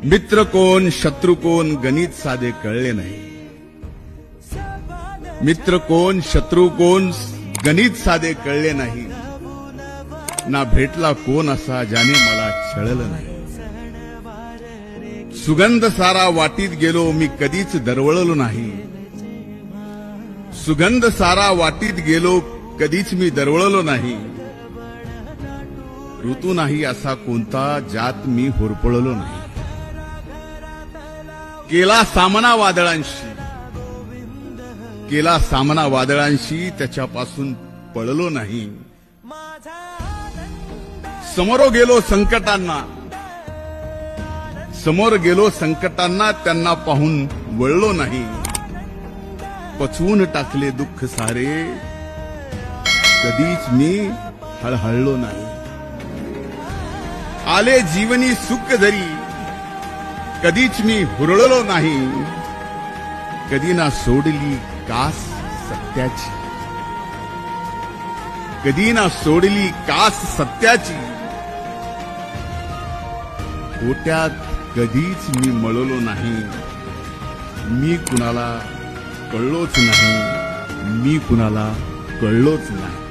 मित्र कोण शत्रू कोण गणित साधे कळले नाही। मित्र कोण शत्रू कोण गणित साधे कळले नाही। ना भेटला कोण असा ज्याने मला छळलं नाही। सुगंध सारा वाटीत गेलो मी कधीच दरवळलो नाही। सुगंध सारा वाटीत गेलो कधीच मी दरवळलो नाही। ऋतू नाही असा कोणता ज्यात मी होरपळलो नाही। केला सामना वादळांशी, केला सामना वादळांशी त्याच्यापासून पळलो नाही। समोर गेलो संकटांना, समोर गेलो संकटांना त्यांना पाहून वळलो नाही। पचवून टाकले दुःख सारे कधीच मी हळहळलो नाही। आले जीवनी सुख जरी कधीच मी हुरळलो नाही। कधी ना सोडली कास सत्याची, कधी ना सोडली कास सत्याची। खोट्यात कधीच मी मळलो नाही। मी कुणाला कळलोच नाही, मी कुणाला कळलोच नाही।